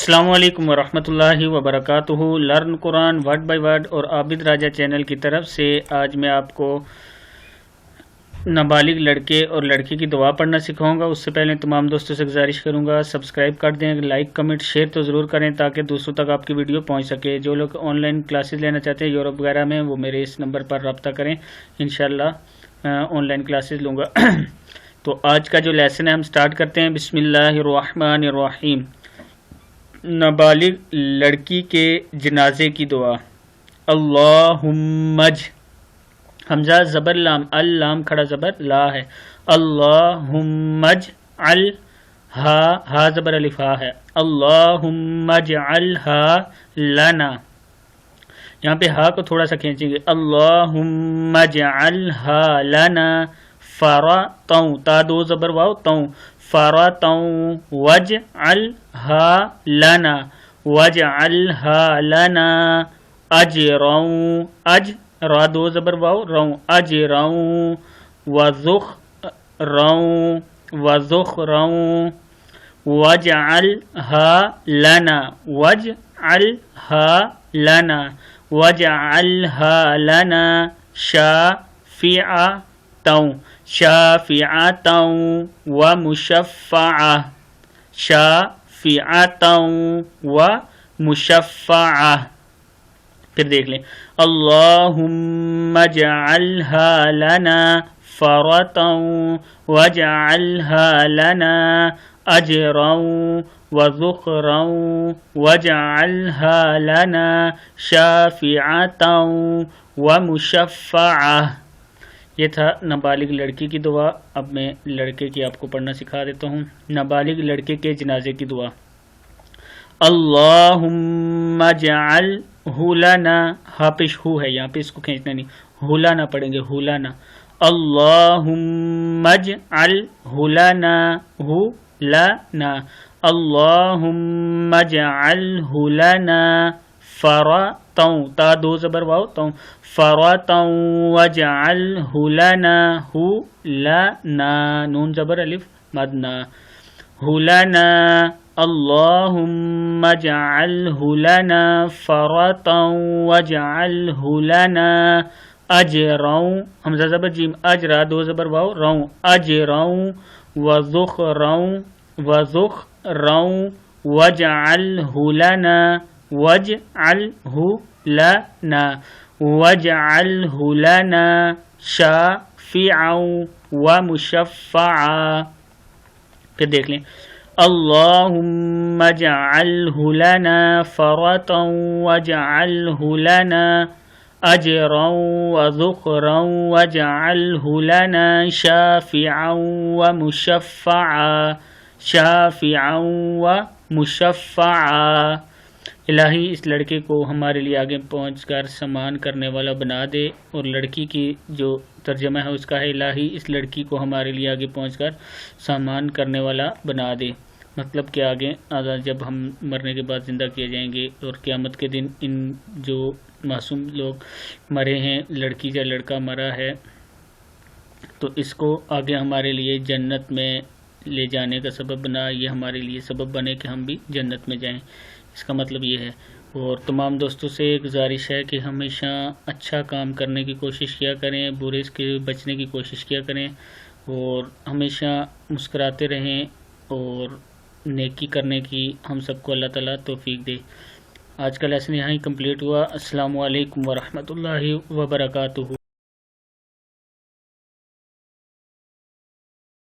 السلام علیکم ورحمۃ اللہ وبرکاتہ۔ Learn Quran word by word اور عابد راجہ چینل کی طرف سے آج میں آپ کو نابالغ لڑکے اور لڑکی کی دعا پڑھنا سکھاؤں گا۔ اس سے پہلے تمام دوستوں سے گزارش کروں گا سبسکرائب کر دیں، لائک کمنٹ شیئر تو ضرور کریں تاکہ دوسروں تک آپ کی ویڈیو پہنچ سکے۔ جو لوگ آن لائن کلاسز لینا چاہتے ہیں یورپ وغیرہ میں، وہ میرے اس نمبر پر رابطہ کریں، انشاءاللہ آن لائن کلاسز لوں گا۔ تو آج کا جو لیسن ہے ہم سٹارٹ کرتے ہیں۔ بسم اللہ الرحمن الرحیم۔ نابالغ لڑکی کے جنازے کی دعا۔ اللہم حمزہ زبر لام، اللام کھڑا زبر لا ہے۔ اللہم اجعل ہا زبر الف ہا ہے۔ اللہم اجعلہا لنا، یہاں پہ ہا کو تھوڑا سا کھینچیں گے۔ اللہم اجعلہا لنا فرطوں، تا دو زبر واو توں، فرطوں واجعلہا لنا، واجعلہا لنا اجروں، اج را دو زبر واو روں، اجروں وذخروں، وذخروں واجعلہا لنا، واجعلہا لنا، واجعلہا لنا شافعۃ، شافعۃ ومشفعۃ، شافعۃ ومشفعۃ۔ پھر دیکھ لیں۔ اللہم اجعلہا لنا فرطا واجعلہا لنا اجرا وذخرا واجعلہا لنا شافعۃ ومشفعۃ۔ یہ تھا نابالغ لڑکی کی دعا۔ اب میں لڑکے کی آپ کو پڑھنا سکھا دیتا ہوں۔ نابالغ لڑکے کے جنازے کی دعا۔ اللہم اجعلہ لنا، ہا پیش ہو ہے، یہاں پہ اس کو کھینچنا نہیں، ہو لنا پڑھیں گے، ہو لنا۔ اللہم اجعلہ لنا، ہو لنا، اللہم اجعلہ لنا فرطوں، تا دو زبر واو توں، فرطوں واجعلہ لنا، ہو لنا، نون زبر الف مدنا، ہو لنا، اللہم اجعلہ لنا فرطا واجعلہ لنا اجروں، حمزہ زبر جیم، اجرا دو زبر واو روں، اجروں وذخروں، وذخروں واجعلہ لنا، واجعلہ لنا، واجعلہ لنا شافعا ومشفعا۔ پھر دیکھ لیں۔ اللہم اجعلہ لنا فرطا واجعلہ لنا اجرا وذخرا واجعلہ لنا شافعا ومشفعا، شافعا ومشفعا۔ الہی اس لڑکے کو ہمارے لیے آگے پہنچ کر سامان کرنے والا بنا دے، اور لڑکی کی جو ترجمہ ہے اس کا ہے الہی اس لڑکی کو ہمارے لیے آگے پہنچ کر سامان کرنے والا بنا دے، مطلب کہ آگے جب ہم مرنے کے بعد زندہ کیے جائیں گے اور قیامت کے دن ان جو معصوم لوگ مرے ہیں، لڑکی یا لڑکا مرا ہے، تو اس کو آگے ہمارے لیے جنت میں لے جانے کا سبب بنا، یہ ہمارے لیے سبب بنے کہ ہم بھی جنت میں جائیں، اس کا مطلب یہ ہے۔ اور تمام دوستوں سے گزارش ہے کہ ہمیشہ اچھا کام کرنے کی کوشش کیا کریں، برے سے بچنے کی کوشش کیا کریں، اور ہمیشہ مسکراتے رہیں، اور نیکی کرنے کی ہم سب کو اللہ تعالیٰ توفیق دے۔ آج کا لیسن یہاں ہی کمپلیٹ ہوا۔ السلام علیکم ورحمۃ اللہ وبرکاتہ۔